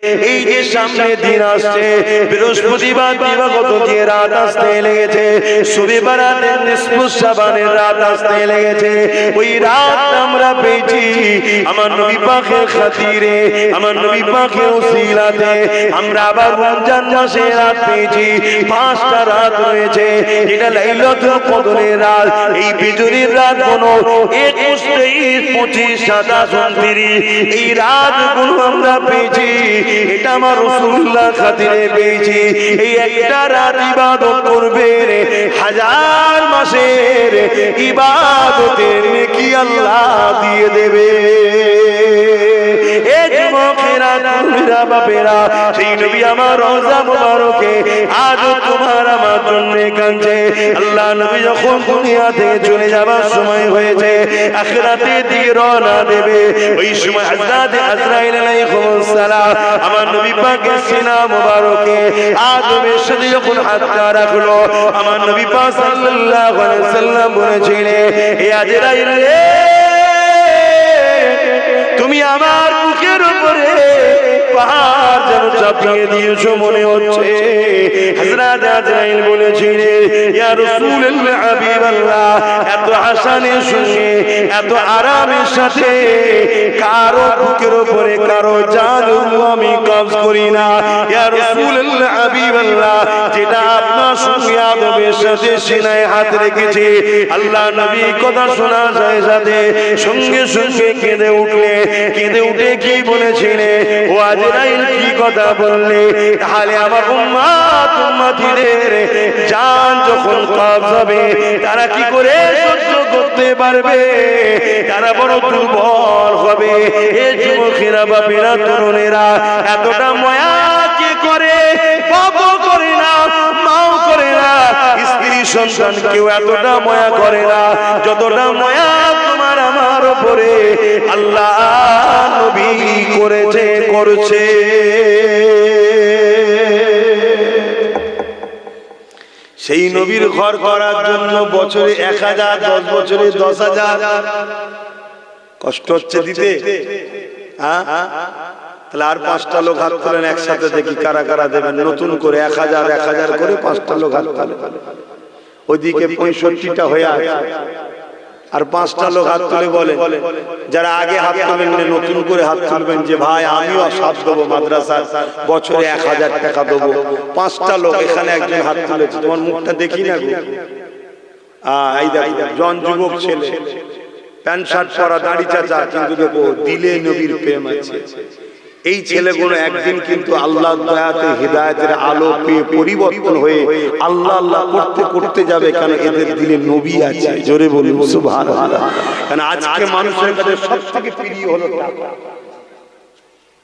এই যে সামনে দিন আসছে, বৃহস্পতিবার দিবাগত যে রাত আসতে লেগেছে, শনিবারের নিসফু শাবানের রাত আসতে লেগেছে, ওই রাত আমরা পেয়েছি আমার নবী পাকের খাতিরে, আমার নবী পাকের ওসিলাতে আমরা আবার রমজান মাসে রাত পেয়েছি। 5টা রাত রয়েছে, এটা লাইলাতুল কদরের রাত। এই বিজুরির রাত গুলো 21, 23, 25, 27, 29 এই রাতগুলো আমরা পেয়েছি। এটা আমার রাসূলুল্লাহ খাতিরে পেয়েছি। এই একটা রাত ইবাদত করবে, 1000 মাসের ইবাদতের নেকি আল্লাহ দিয়ে দেবে। এই যুবকেরা, তরুণেরা, বাপেরা, সেই নবী আমার রওজা মুবারকে আজ তোমার আমার জন্য কাঁদছে। আল্লাহ নবী যখন দুনিয়া থেকে চলে যাবার সময় হয়েছে, আখিরাতে দিকে রওনা দেবে, ওই সময় হযরত আজরাইল আলাইহিস সালাম আমার নবী পাকের সিনা মুবারকে আদমের সাথে যখন হাতটা রাখলো, আমার নবী পাক সাল্লাল্লাহু আলাইহি ওয়াসাল্লাম বলেছিলেন, হে আজরাইল রে, তুমি আমার বুকের উপরে পাহাড় যেন চাপিয়ে দিয়েছো মনে হচ্ছে। হযরত আজরাইল বলেছিলেন, ইয়া রাসূলুল্লাহ, হাবিবাল্লাহ, এত হাসানের সঙ্গে এত আরামের সাথে কারো বুকের উপরে কারো জান আমি কবজ করি না। ইয়া রাসূলুল্লাহ, হাবিবাল্লাহ, যেটা আপনার সঙ্গে আদমের সাথে সিনায় হাত রেখেছে। আল্লাহ নবী কথা শোনা যায় সাথে সঙ্গে সঙ্গে কেঁদে উঠলে, কেঁদে উঠে কি বলেছিলেন, ও আজরাইল কি কথা বললে? তাহলে আমার উম্মত উম্মতিদের জান যখন কবজ হবে তারা কি করে সহ্য করতে পারবে? তারা বড় দুর্বল হবে। এই যুবকেরা, বাপেরা, তরুণেরা, এতটা মায়া কি করে? বাবা করে না, মাও করে না, স্ত্রী সন্তান কেউ এতটা মায়া করে না যতটা মায়া তোমার আমার উপরে আল্লাহ নবী করেছে, করছে। সেই নবীর ঘর করার জন্য বছরে 1000, 10 বছরে 10,000 কষ্ট হচ্ছে দিতে। তাহলে আর 5টা লোক হাত তোলেন একসাথে, দেখি কারা কারা দেবেন। নতুন করে 1000 1000 করে 5টা লোক হাত তোলেন। ওইদিকে 65টা হয়ে আছে, আর 5টা লোক হাত তুলে বলে, যারা আগে হাত তুলবেন নতুন করে হাত তুলবেন যে ভাই আমিও সাথ দেবো, মাদ্রাসার বছরে 1000 টাকা দেবো। 5টা লোক, এখানে একজন হাত তুলেছে, তোমার মুখটা দেখি না গো। এই দেখো জন যুবক ছেলে, প্যান্ট শার্ট পরা, দাড়ি চাচা, কিন্তু দেখো দিলে নবীর প্রেম আছে। এই ছেলেগুলো একদিন কিন্তু আল্লাহর দয়াতে হিদায়াতের আলো পেয়ে পরিবর্তন হয়ে আল্লাহ আল্লাহ করতে করতে যাবে। কেন? এদের দিলে নবী আছে। জোরে বলুন সুবহানাল্লাহ। কারণ আজকে মানুষের কাছে সবথেকে প্রিয় হলো টাকা।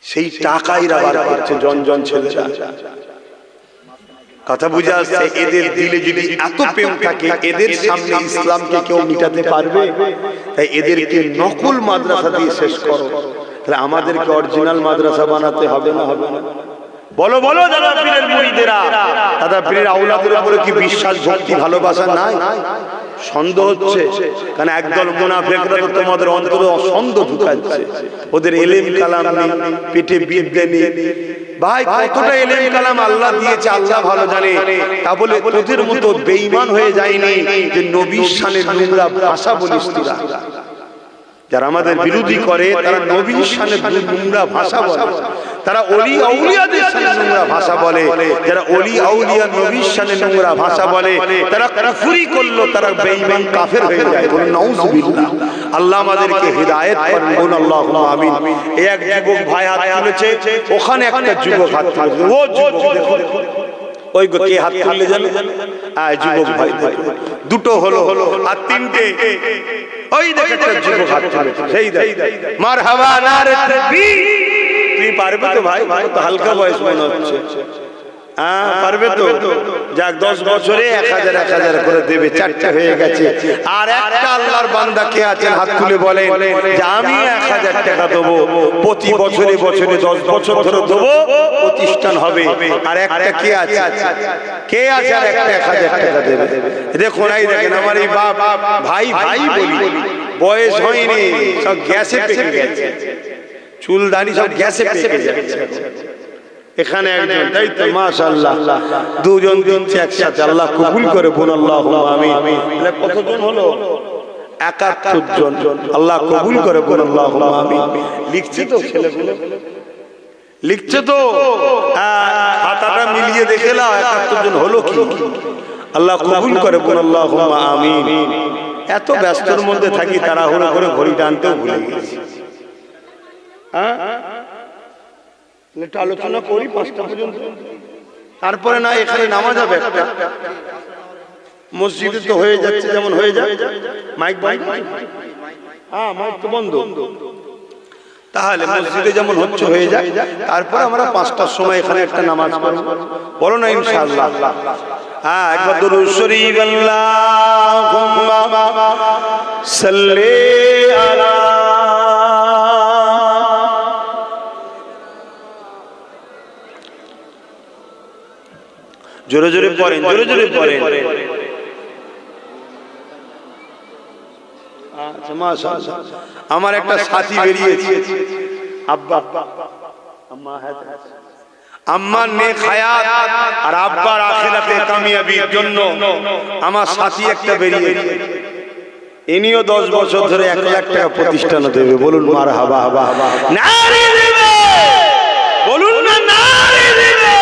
সেই টাকাই বার করছে জন জন ছেলেরা। কথা বুঝে আসছে? এদের দিলে যদি এত প্রেম থাকে, এদের সামনে ইসলামকে কেউ মিটাতে পারবে? তাই এদেরকে নকল মাদ্রাসা দিয়ে শেষ করো। তাহলে আমাদেরকে অরিজিনাল মাদ্রাসা বানাতে হবে না? হবে না? বলো বলো দাদা পীরের মুরিদেরা, দাদা পীরের আওলাদের উপরে কি বিশ্বাস, ভক্তি, ভালোবাসা নাই? সন্দেহ হচ্ছে। কারণ একদল মুনাফিকরা তো তোমাদের অন্তরে সন্দেহ ঢুকাচ্ছে। ওদের ইলম কালাম নেই, পেটে বিদ্যা নেই। ভাই কতটা ইলম কালাম আল্লাহ দিয়েছে আল্লাহ ভালো জানে। তা বলে তোদের মতো বেঈমান হয়ে যায়নি যে নবীর শানে নোংরা ভাষা বলিস তোরা। যারা আমাদের বিরোধী করে তারা নবীর শানে নোংরা ভাষা বলে, তারা ওলি আউলিয়াদের শানে নোংরা ভাষা বলে। যারা ওলি আউলিয়া নবীর শানে নোংরা ভাষা বলে তারা কুফরি করলো, তারা বেঈমান কাফের হয়ে যায়। বলুন নাউযুবিল্লাহ। আল্লাহ আমাদেরকে হিদায়াত করুন, বলুন আল্লাহুম্মা আমিন। এই এক যুবক ভাই হাত তুলেছে, ওখানে একটা যুবক হাত তুলেছে। ও যুবক দেখো, ওই গো কে হাত তুললে জানো? যুবক ভাই দুটো হলো, আর 3টে ওই দেখে একটা যুবক হাত তুলেছে। সেই দেখ, মারহাবা নারে তাকবীর। তুই পারবে তো ভাই? তো হালকা বয়স মনে হচ্ছে। পারবে তো? যাক 10 বছরে 1000 1000 করে দেবে, 4টে হয়ে গেছে। আর একটা আল্লাহর বান্দা কে আছেন হাত তুলে বলেন যে আমি 1000 টাকা দেবো, প্রতি বছরে বছরে 10 বছর ধরে দেবো, প্রতিষ্ঠান হবে। আর একটা কে আছে? কে আছে আর একটা 1000 টাকা দেবে? দেখুন, এই দেখেন আমার এই বাপ ভাই ভাই বলি, বয়স হয়নি, সব গ্যাসে পেকে গেছে, চুল দাড়ি সব গ্যাসে পেকে যাচ্ছে। এখানে একজন, তাই তো? মাশাআল্লাহ, দুজন দিচ্ছে একসাথে, আল্লাহ কবুল করে বলুন আল্লাহুম্মা আমিন। তাহলে কতজন হলো? 71 জন, আল্লাহ কবুল করে বলুন আল্লাহুম্মা আমিন। লিখছে তো ছেলেগুলো, লিখছে তো, খাতাটা মিলিয়ে দেখে নাও 71 জন হলো কি? আল্লাহ কবুল করে বলুন আল্লাহুম্মা আমিন। এত ব্যস্তর মধ্যে থাকি, তাড়াহুড়ো করে ঘড়ি টানতেও ভুলে গেছি। একটু আলোচনা করি 5টা পর্যন্ত, তারপরে না এখানে নামা যাবে একটা। মসজিদে তো হয়ে যাচ্ছে, যেমন হয়ে যায়। মাইক বন্ধ? হ্যাঁ, মাইক তো বন্ধ। তাহলে মসজিদে যেমন হচ্ছে হয়ে যায়, তারপরে আমরা 5টার সময় এখানে একটা নামাজ পড়ব, বলো না ইনশাআল্লাহ? হ্যাঁ, একবার দুরূদ শরীফ আল্লাহুম্মা সাল্লি আলা, জোরে জোরে পড়েন, জোরে জোরে পড়েন। আচ্ছা, মাশাআল্লাহ। আমার একটা সাথী বেরিয়েছে, আব্বা আম্মা হ্যাঁ, আম্মার নেক হায়াত আর আব্বার আখিরাতে কামিয়াবির জন্য আমার সাথী একটা বেরিয়েছে। ইনিও 10 বছর ধরে 1 লাখ টাকা প্রতিষ্ঠান দেবে, বলুন মারহাবা। নারী দেবে, বলুন না নারী দেবে।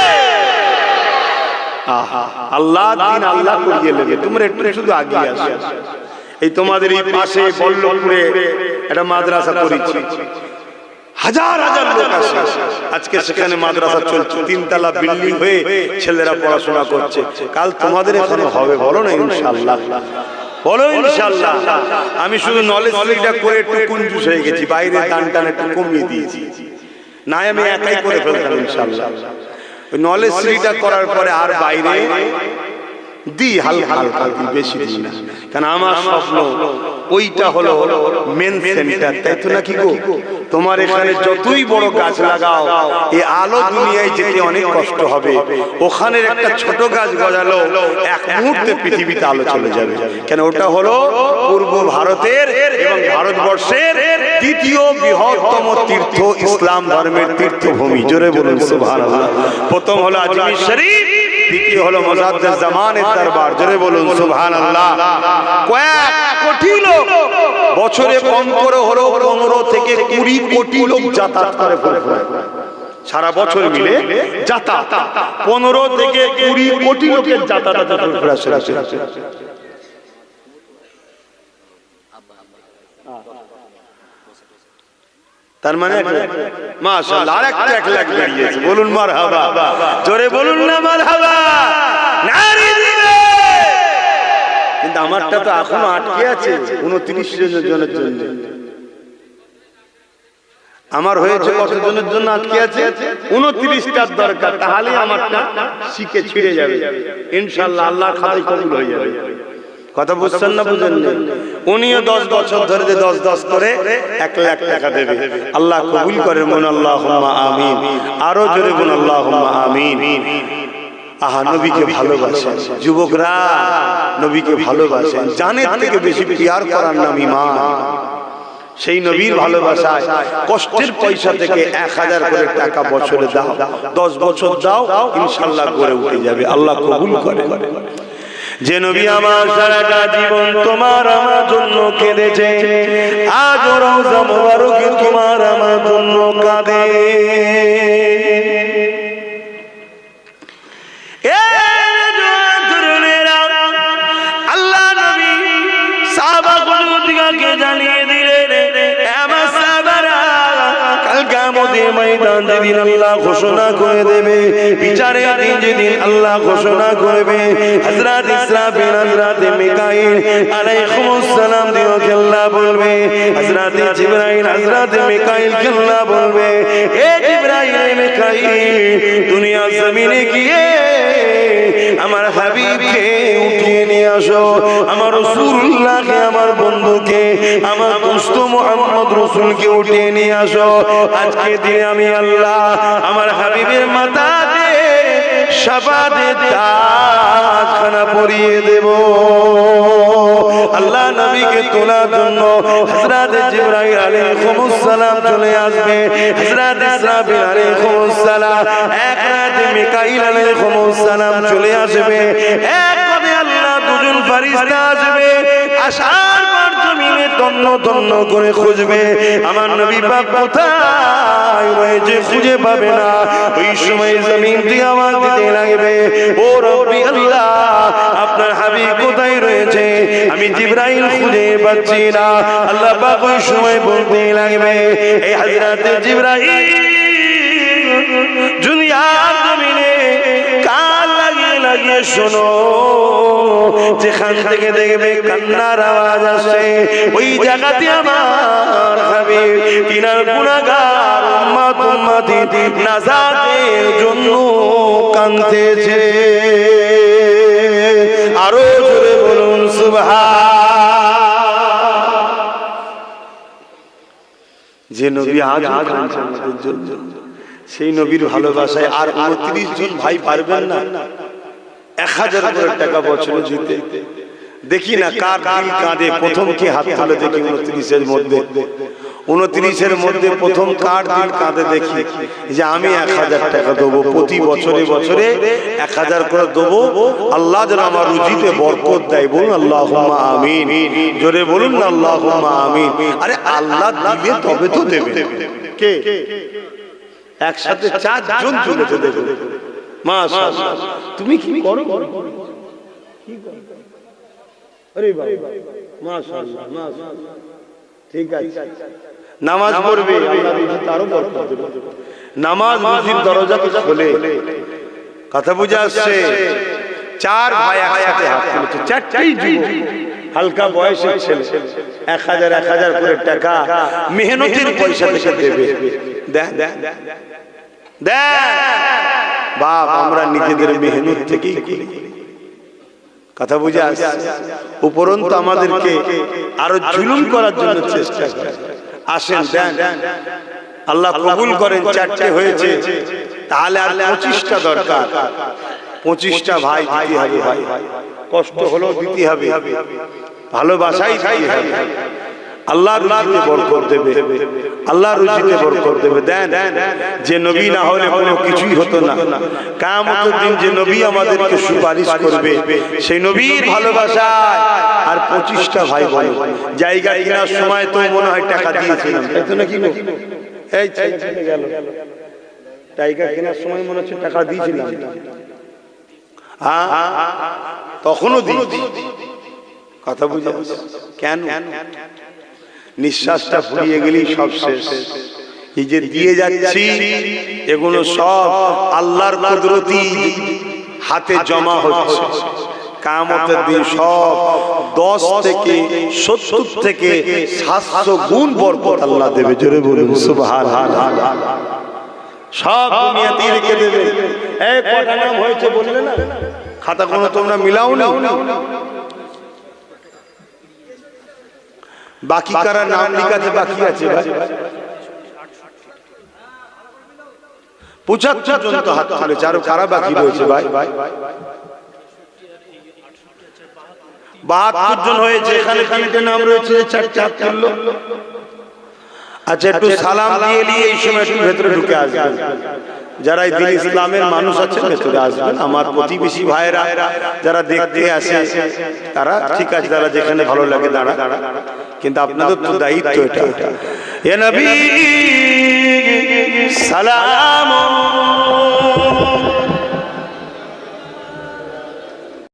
আহা, আল্লাহ দিন আল্লাহ করিয়ে নেবে। তোমরা একটু শুধু আগিয়ে আসো। এই তোমাদের এই পাশে বল্লভপুরে একটা মাদ্রাসা করেছি, হাজার হাজার লোক আসে। আজকে সেখানে মাদ্রাসা চলছে, 3 তলা বিল্ডিং হয়ে ছেলেরা পড়াশোনা করছে। কাল তোমাদের এখানে হবে, বলো না ইনশাআল্লাহ? বলো ইনশাআল্লাহ। আমি শুধু নলেজ লিগটা করে একটু কুঞ্জুস হয়ে গেছি, বাইরে দান টান একটু কমিয়ে দিয়েছি, না আমি একাই করে ফেলতাম ইনশাআল্লাহ। ওই নলেজ লিগটা করার পরে আর বাইরে দিই হালকা হালকা, বেশি দিই না, কারণ আমার স্বপ্ন ওইটা হলো মেন সেন্টার, তাই তো নাকি গো? তোমার এখানে যতই বড় গাছ লাগাও, এই আলো দুনিয়ায় যেতে অনেক কষ্ট হবে। ওখানের একটা ছোট গাছ গজালো, এক মুহূর্তে পৃথিবীতে আলো চলে যাবে। কেন? ওটা হলো পূর্ব ভারতের এবং ভারতবর্ষের 2য় বৃহত্তম তীর্থ, ইসলাম ধর্মের তীর্থভূমি। জোরে বলুন সুবহানাল্লাহ। প্রথম হলো আজমির শরীফ, দ্বিতীয় হলো মুজাদ্দিদ জামানের দরবার। জোরে বলুন সুবহানাল্লাহ। কয়েক কোটি লোক বছরে, কম করে হলো 15 থেকে 20 কোটি লোক যাতায়াত করে ফুরফুরায়, সারা বছর মিলে যাতায়াত 15 থেকে 20 কোটি লোকের যাতায়াত ফুরফুরায়। তার মানে মাশাআল্লাহ আরেকটা 1 লাখ বেরিয়েছে, বলুন মারহাবা। জোরে বলুন না মারহাবা। নারী দিবে। কিন্তু আমারটা তো এখনো আটকে আছে 29 জনের জন্য। আমার হয়েছে কতজনের জন্য আটকে আছে? 29টার দরকার, তাহলে আমারটা শিখে ছিড়ে যাবে ইনশাআল্লাহ, আল্লাহর খাতায় কবুল হয়ে যাবে। কথা বুঝছেন না? বুঝেন না? উনিও 10 বছর ধরে 10 করে 1 লাখ টাকা দেবে। আল্লাহ কবুল করেন, বলুন আল্লাহুম্মা আমিন। আরো জোরে বলুন আল্লাহুম্মা আমিন। আহা, নবীকে ভালোবাসেন যুবকরা, নবীকে ভালোবাসেন। জানের থেকে বেশি পিয়ার করার নাম ঈমান। সেই নবীর ভালোবাসায় কষ্টের পয়সা থেকে 1000 করে টাকা বছরে দাও, 10 বছর দাও, ইনশাআল্লাহ গড়ে উঠে যাবে। আল্লাহ কবুল করেন। যে নবী আমার সারাটা জীবন তোমার আমার জন্য কেঁদেছে, আজ রওজা মুবারকে তোমার আমার জন্য কাঁদে। আল্লাহ নবী সাহাবাকে জানিয়ে দিলেন, আমার সাহাবারা কাল কিয়ামতের ময়দান যেদিন আল্লাহ ঘোষণা করে দেবে, বিচারের দিন যেদিন আল্লাহ ঘোষণা করবে, হযরত ইসরাফিল, হযরত মিকাইল আলাইহিমুস সালাম দিওকে আল্লাহ বলবে, হযরত জিবরাইল, হযরত মিকাইল কে আল্লাহ বলবে, এ জিবরাইল, মিকাইল, দুনিয়া জমিনে গিয়ে আমার হাবিবকে উঠিয়ে নিয়ে আসো, আমার রাসূলুল্লাহকে, আমার বন্ধুকে, আমার দোস্ত মুহাম্মদ রাসূলকে উঠিয়ে নিয়ে আসো। আজকে দিনে আমি আল্লাহ আমার হাবিবের মাথাতে শাফাতের তাজখানা পরিয়ে দেব। আল্লাহ নবীকে তোলার জন্য হযরত জিবরাইল আলাইহিস সালাম চলে আসবে, হযরত ইসরাফিল আলাইহিস সালাম, এক রাতে মিকাইল আলাইহিস সালাম চলে আসবে, এক করে আল্লাহ দুজন ফেরেশতা আসবে। আসার পর জমিনে তন্ন তন্ন করে খুঁজবে আমার নবী পাক কোথায় রয়েছে, খুঁজে পাবে না। ওই সময় জমিন থেকে আওয়াজ দিতে লাগবে, ও রব্বি আল্লাহ, আপনার হাবিব কোথায় রয়েছে, আমি জিবরাইল খুঁজে পাচ্ছি না। আল্লাহ পাক ওই সময় বলতে লাগবে, এই হযরত জিবরাইল দুনিয়ার জমিনে কান লাগিয়ে লাগিয়ে শোনো, যেখান থেকে দেখবে কান্নার আওয়াজ আসে, ওই জায়গাতে আমার হাবিব তিনার গুনাহগার উম্মত উম্মতি নাজাতের জন্য কাঁদতেছে। আরো জোরে বলুন সুবহান। যে নবী আজ কাঁদছেন আমাদের জন্য, সেই নবীর ভালোবাসায় আর 29 জন ভাই পারবেন না 1000 করে টাকা বছরে দিতে। দেখি না কার দিল কাঁদে, প্রথম কি হাত তুলে দেখি 29 এর মধ্যে প্রথম কার দিল কাঁদে দেখি, যে আমি 1000 টাকা দেবো, প্রতি বছরে বছরে 1000 করে দেবো, আল্লাহ যেন আমার রুজিতে বরকত দেয়। বলুন আল্লাহুম্মা আমিন, জোরে বলুন না আল্লাহুম্মা আমিন। আরে আল্লাহ দিলে তবে তো দেবে। কে একসাথে 4 জন চলেছে দেখো, মাশাআল্লাহ। তুমি কি করো? কি করো? আরে বাবা, মাশাআল্লাহ মাশাআল্লাহ, ঠিক আছে। নামাজ পড়বে, আল্লাহ রুজিতে আরো বরকত দেবে। নামাজ রুজির দরজাকে খোলে। কথা বুঝে আসছে? 4 ভাই একসাথে হাত তুলেছে, 4টেই যুবক, হালকা বয়সের ছেলে, 1000 করে টাকা মেহনতের পয়সা থেকে দেবে। দেখ দেখ বাপ, আমরা নিজেদের মেহনত থেকেই করি। কথা বুঝে আসছে? উপরন্তু আমাদেরকে আরো জুলুম করার জন্য চেষ্টা করে। আসেন দেন, আল্লাহ কবুল করেন। 4টে হয়েছে, তাহলে আর 25টা দরকার। 25টা ভাই দিতে হবে, ভাই কষ্ট হলেও দিতে হবে, ভালোবাসাই দিতে হবে। আল্লাহ রুজিতে বরকত দেবে, আল্লাহ রুজিতে বরকত দেবে। দেন, যে নবী না হলে কোনো কিছুই হতো না। কিয়ামতের দিন যে নবী আমাদেরকে সুপারিশ করবে, সেই নবীর ভালোবাসায় আর 25টা ভাই বলে জায়গা কেনার সময় তো মনে হয় টাকা দিয়েছিলাম, তাই তো নাকি? এই ছেলে গেল, জায়গা কেনার সময় মনে হচ্ছে টাকা দিয়েছিলাম, তখনও দিয়েছি। কথা বুঝে? কেন? নিঃশ্বাসটা ফুরিয়ে গেলেই সব শেষ। এই যে দিয়ে যাচ্ছি, এগুলো সব আল্লাহর কুদরতি হাতে জমা হচ্ছে। কিয়ামতের দিন সব 10 থেকে 70 থেকে 700 গুণ বরকত আল্লাহ দেবে। জোরে বলুন সুবহানাল্লাহ। সব দুনিয়াতেই রেখে দেবে। এই কটা নাম হয়েছে বললে না? খাতা কোনো তোমরা মিলাও না? বাকি কারা নাম লিখাতে বাকি আছে? ভাই 75 জন তো হাত তুলেছে, আরো কারা বাকি রয়েছে? ভাই 72 জন হয়েছে। এখানে তিনটে নাম রয়েছে, 4টে হাত তুললো। আচ্ছা, একটু সালাম দিয়ে নিয়ে এই সময় একটু ভেতরে ঢুকে আসবেন। যারা দিন ইসলামের মানুষ আছেন ভেতরে আসবেন। আমার প্রতিবেশী ভাইরা যারা দেখতে আসে তারা ঠিক আছে, তারা যেখানে ভালো লাগে দাঁড়া, কিন্তু আপনাদের তো দায়িত্ব এটা। ইয়া নবী সালাম